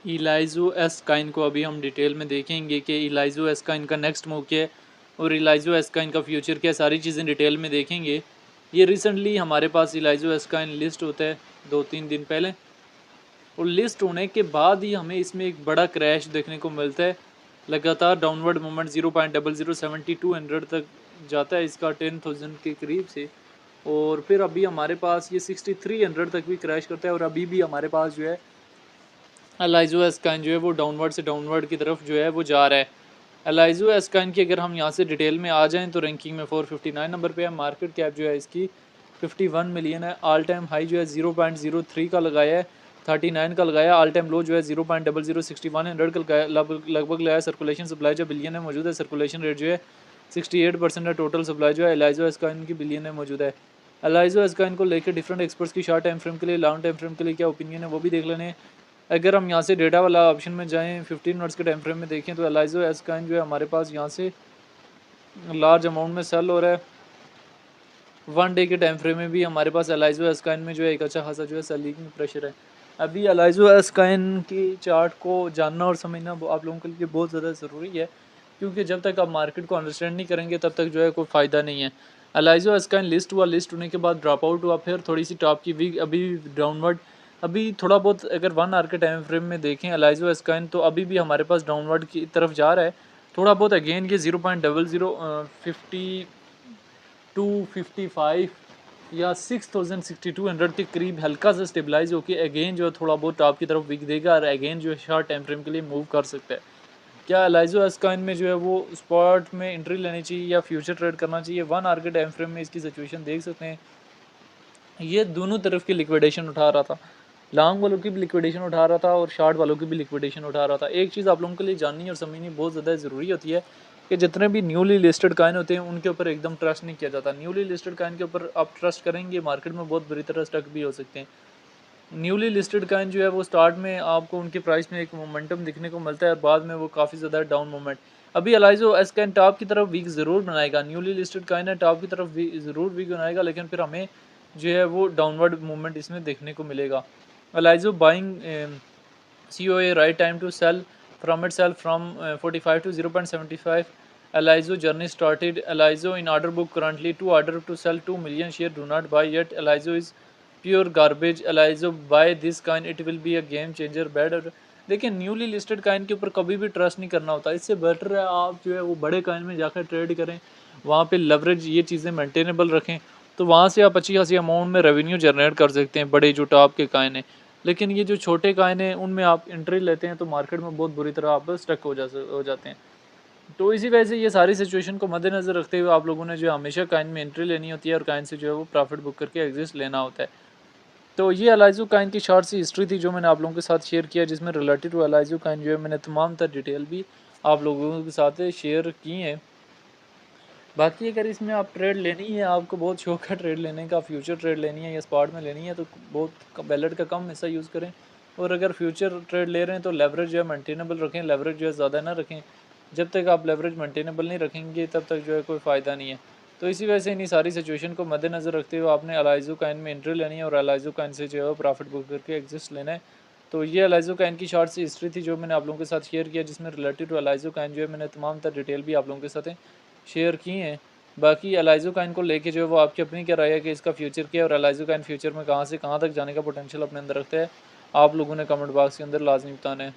इलाइजो S Kine को अभी हम डिटेल में देखेंगे कि इलाइजो एस काइन का नेक्स्ट मूव क्या है और इलाइजो एस काइन का फ्यूचर क्या है, सारी चीज़ें डिटेल में देखेंगे। ये रिसेंटली हमारे पास इलाइजो एस काइन लिस्ट होता है 2-3 दिन पहले, और लिस्ट होने के बाद ही हमें इसमें एक बड़ा क्रैश देखने को मिलता है। लगातार डाउनवर्ड मूवमेंट 0.0072 तक जाता है इसका 10,000 के करीब से, और फिर अभी हमारे पास ये 6300 तक भी क्रैश करता है। और अभी भी हमारे पास जो है एलाइजो एस्काइन जो है वो डाउनवर्ड से डाउनवर्ड की तरफ जो है वो जा रहा है। एलाइजो एस्काइन की अगर हम यहाँ से डिटेल में आ जाएँ तो रैंकिंग में 459 नंबर पे है। मार्केट कैप जो है इसकी 51 मिलियन है। ऑल टाइम हाई जो है 0.03 का लगाया है, 39 का लगाया। ऑल टाइम लो जो है 0.0061 का लगभग लगाया। सर्कुलेशन सप्लाई जो बिलियन में मौजूद है। सर्कुलेशन रेट जो है 68% है। टोटल सप्लाई जो है एलाइजो एस्काइन की बिलियन में मौजूद है। एलाइजो एस्काइन को लेकर डिफरेंट एक्सपर्ट्स की शॉर्ट टाइम फ्रेम के लिए, लॉन्ग टाइम फ्रेम के लिए क्या ओपिनियन है वो भी देख लेने। अगर हम यहाँ से डेटा वाला ऑप्शन में जाएं 15 मिनट्स के टाइम फ्रेम में देखें तो एलाइजो एस्काइन जो है हमारे पास यहाँ से लार्ज अमाउंट में सेल हो रहा है। 1 डे के टाइम फ्रेम में भी हमारे पास एलाइजो एस्काइन में जो है एक अच्छा खासा जो है सेलिंग में प्रेशर है। अभी एलाइजो एस्काइन की चार्ट को जानना और समझना आप लोगों के लिए बहुत ज़्यादा ज़रूरी है, क्योंकि जब तक आप मार्केट को अंडरस्टैंड नहीं करेंगे तब तक जो है कोई फ़ायदा नहीं है। एलाइजो एस्काइन लिस्ट हुआ, लिस्ट होने के बाद ड्रॉप आउट हुआ, फिर थोड़ी सी टॉप की वीक अभी डाउनवर्ड, अभी थोड़ा बहुत अगर 1 आवर के टाइम फ्रेम में देखें एलाइजो एस्काइन तो अभी भी हमारे पास डाउनवर्ड की तरफ जा रहा है। थोड़ा बहुत अगेन ये 0.005255 या 6062 के करीब हल्का सा स्टेबलाइज होकर अगेन जो है थोड़ा बहुत टॉप की तरफ विक देगा और अगेन जो है शॉर्ट टाइम फ्रेम के लिए मूव कर सकता है। क्या एलाइजो एस्काइन में जो है वो स्पॉट में एंट्री लेनी चाहिए या फ्यूचर ट्रेड करना चाहिए? 1 आवर के टाइम फ्रेम में इसकी सिचुएशन देख सकते हैं। ये दोनों तरफ की लिक्विडेशन उठा रहा था, लॉन्ग वालों की भी लिक्विडेशन उठा रहा था और शॉर्ट वालों की भी लिक्विडेशन उठा रहा था। एक चीज़ आप लोगों के लिए जाननी और समझनी बहुत ज़्यादा ज़रूरी होती है कि जितने भी न्यूली लिस्टेड कॉइन होते हैं उनके ऊपर एकदम ट्रस्ट नहीं किया जाता। न्यूली लिस्टेड कॉइन के ऊपर आप ट्रस्ट करेंगे मार्केट में बहुत बुरी तरह स्टक भी हो सकते हैं। न्यूली लिस्टेड कॉइन जो है वो स्टार्ट में आपको उनके प्राइस में एक मोमेंटम दिखने को मिलता है और बाद में वो काफ़ी ज़्यादा डाउन मोमेंट। अभी एलाइजो एस्काइन टॉप की तरफ वीक ज़रूर बनाएगा, न्यूली लिस्टेड कॉइन है टॉप की तरफ ज़रूर वीक बनाएगा, लेकिन फिर हमें जो है वो डाउनवर्ड मूवमेंट इसमें देखने को मिलेगा। एलाइजो buying COA right time to sell from itself from 45 to 0.75. Elizo journey started. Elizo in order book currently 2 order to sell 2 million share. Do not buy yet. Elizo is pure garbage. Elizo buy this coin, it will be a game changer. Better देखिए newly listed Kine के ऊपर कभी भी trust नहीं करना होता। इससे better है आप जो है वो बड़े काइन में जाकर ट्रेड करें, वहाँ पे लेवरेज ये चीज़ें मेंटेनेबल रखें, तो वहाँ से आप अच्छी खासी अमाउंट में रेवेन्यू जनरेट कर सकते हैं बड़े जो टॉप के काइन हैं। लेकिन ये जो छोटे काइन हैं उनमें आप एंट्री लेते हैं तो मार्केट में बहुत बुरी तरह आप स्टक हो जाते हैं। तो इसी वजह से ये सारी सिचुएशन को मद्देनज़र रखते हुए आप लोगों ने जो हमेशा काइन में एंट्री लेनी होती है और काइन से जो है वो प्रॉफिट बुक करके एग्जिस्ट लेना होता है। तो ये एलाइजो काइन की शॉर्ट सी हिस्ट्री थी जो मैंने आप लोगों के साथ शेयर किया, जिसमें रिलेटेड टू एलाइजो काइन जो है मैंने तमाम तर डिटेल भी आप लोगों के साथ शेयर की हैं। बाकी अगर इसमें आप ट्रेड लेनी है, आपको बहुत शौक है ट्रेड लेने का, फ्यूचर ट्रेड लेनी है या स्पॉट में लेनी है, तो बहुत बैलेट का कम हिस्सा यूज़ करें। और अगर फ्यूचर ट्रेड ले रहे हैं तो लेवरेज जो है मेंटेनेबल रखें, लेवरेज जो है ज़्यादा ना रखें। जब तक आप लेवरेज मेंटेनेबल नहीं रखेंगे तब तक जो है कोई फ़ायदा नहीं है। तो इसी वजह से इन्हीं सारी सिचुएशन को मद्देनज़र रखते हुए आपने एलाइजो काइन में एंट्री लेनी है और एलाइजो काइन से जो है वो प्रॉफिट बुक करके एग्जिस्ट लेना है। तो ये एलाइजो काइन की शॉर्ट सी हिस्ट्री थी जो मैंने आप लोगों के साथ शेयर किया, जिसमें रिलेटेड टू एलाइजो काइन जो है मैंने तमाम तर डिटेल भी आप लोगों के साथ शेयर की हैं। बाकी एलाइजो काइन को लेके जो है वो आपकी अपनी क्या राय है कि इसका फ्यूचर क्या है और एलाइजो काइन फ्यूचर में कहाँ से कहाँ तक जाने का पोटेंशियल अपने अंदर रखता है, आप लोगों ने कमेंट बॉक्स के अंदर लाजमी बताना है।